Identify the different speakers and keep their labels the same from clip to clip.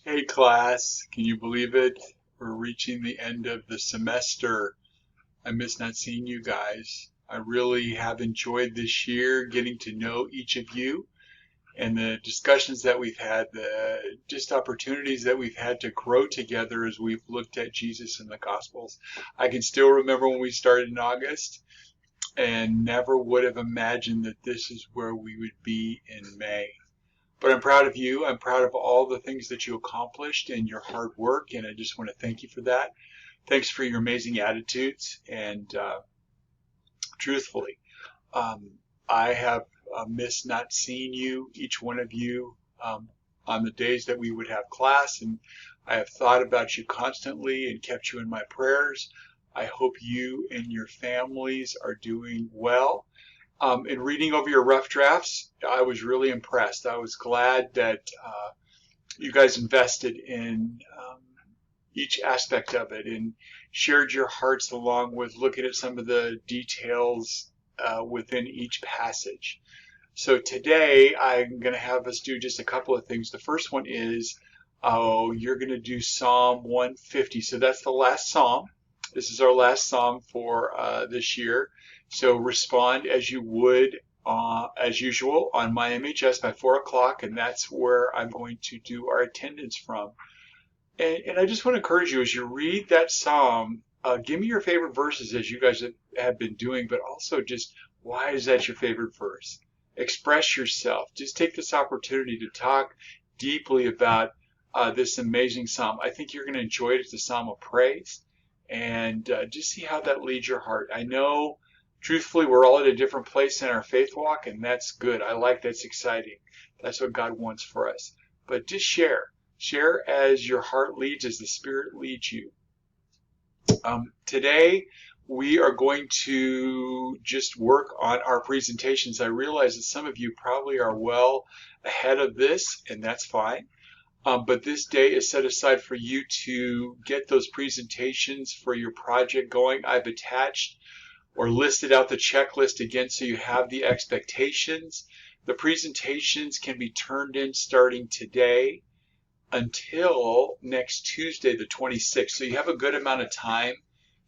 Speaker 1: Hey class, can you believe it? We're reaching the end of the semester. I miss not seeing you guys. I really have enjoyed this year getting to know each of you and the discussions that we've had, the just opportunities that we've had to grow together as we've looked at Jesus and the Gospels. I can still remember when we started in August and never would have imagined that this is where we would be in May. But I'm proud of you. I'm proud of all the things that you accomplished and your hard work, and I just want to thank you for that. Thanks for your amazing attitudes. And truthfully, um, I have missed not seeing you, each one of you, on the days that we would have class, and I have thought about you constantly and kept you in my prayers. I hope you and your families are doing well. In reading over your rough drafts, I was really impressed. I was glad that you guys invested in each aspect of it and shared your hearts along with looking at some of the details within each passage. So today I'm going to have us do just a couple of things. The first one is you're going to do Psalm 150. So that's the last psalm. This is our last psalm for this year. So respond as you would, as usual, on my MHS by 4 o'clock, and that's where I'm going to do our attendance from. And I just want to encourage you as you read that psalm, give me your favorite verses as you guys have been doing, but also just why is that your favorite verse? Express yourself. Just take this opportunity to talk deeply about this amazing psalm. I think you're going to enjoy it. It's a psalm of praise, and just see how that leads your heart. I know, truthfully, we're all at a different place in our faith walk, and that's good. I like that's exciting. That's what God wants for us. But just share. Share as your heart leads, as the Spirit leads you. Today, we are going to just work on our presentations. I realize that some of you probably are well ahead of this, and that's fine. But this day is set aside for you to get those presentations for your project going. I've attached or listed out the checklist again so you have the expectations. The presentations can be turned in starting today until next Tuesday, the 26th. So you have a good amount of time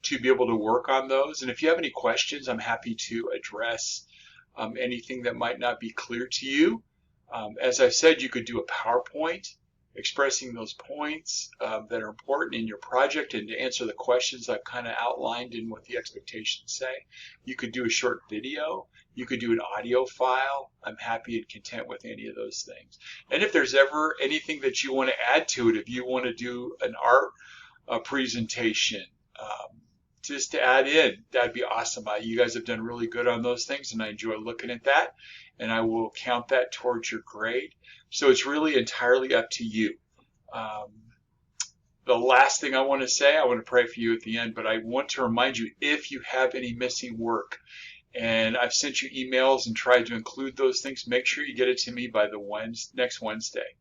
Speaker 1: to be able to work on those. And if you have any questions, I'm happy to address anything that might not be clear to you. As I said, you could do a PowerPoint expressing those points that are important in your project and to answer the questions I've kind of outlined in what the expectations say. You could do a short video. You could do an audio file. I'm happy and content with any of those things. And if there's ever anything that you want to add to it, if you want to do an art presentation, just to add in, that'd be awesome. You guys have done really good on those things, and I enjoy looking at that, and I will count that towards your grade. So it's really entirely up to you. Um, the last thing I want to say, I want to pray for you at the end, but I want to remind you if you have any missing work, and I've sent you emails and tried to include those things, make sure you get it to me by the next Wednesday,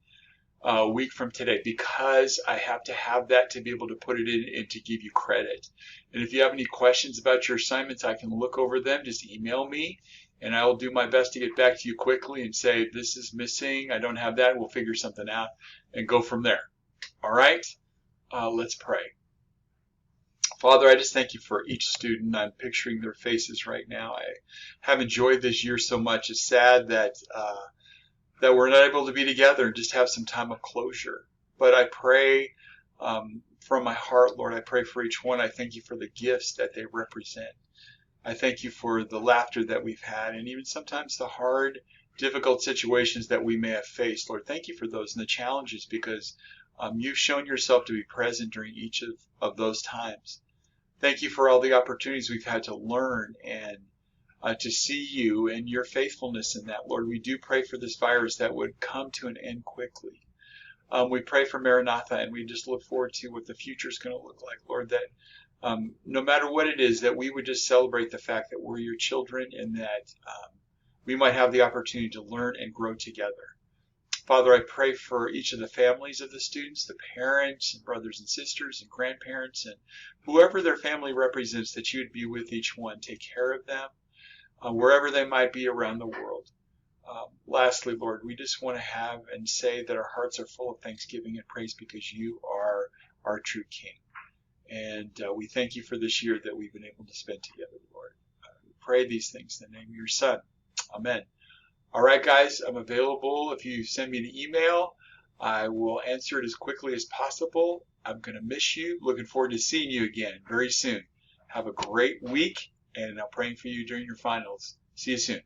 Speaker 1: a week from today, because I have to have that to be able to put it in and to give you credit. And if you have any questions about your assignments, I can look over them. Just email me, and I will do my best to get back to you quickly and say, this is missing, I don't have that, we'll figure something out and go from there. All right? Let's pray. Father, I just thank you for each student. I'm picturing their faces right now. I have enjoyed this year so much. It's sad that that we're not able to be together and just have some time of closure. But I pray from my heart, Lord, I pray for each one. I thank you for the gifts that they represent. I thank you for the laughter that we've had and even sometimes the hard, difficult situations that we may have faced. Lord, thank you for those and the challenges because you've shown yourself to be present during each of those times. Thank you for all the opportunities we've had to learn and to see you and your faithfulness in that. Lord, we do pray for this virus that would come to an end quickly. We pray for Maranatha, and we just look forward to what the future is going to look like, Lord, that no matter what it is, that we would just celebrate the fact that we're your children and that we might have the opportunity to learn and grow together. Father, I pray for each of the families of the students, the parents and brothers and sisters and grandparents and whoever their family represents, that you would be with each one. Take care of them wherever they might be around the world. Lastly, Lord, we just want to have and say that our hearts are full of thanksgiving and praise because you are our true King. And we thank you for this year that we've been able to spend together, Lord. We pray these things in the name of your Son. Amen. All right, guys, I'm available. If you send me an email, I will answer it as quickly as possible. I'm going to miss you. Looking forward to seeing you again very soon. Have a great week, and I'm praying for you during your finals. See you soon.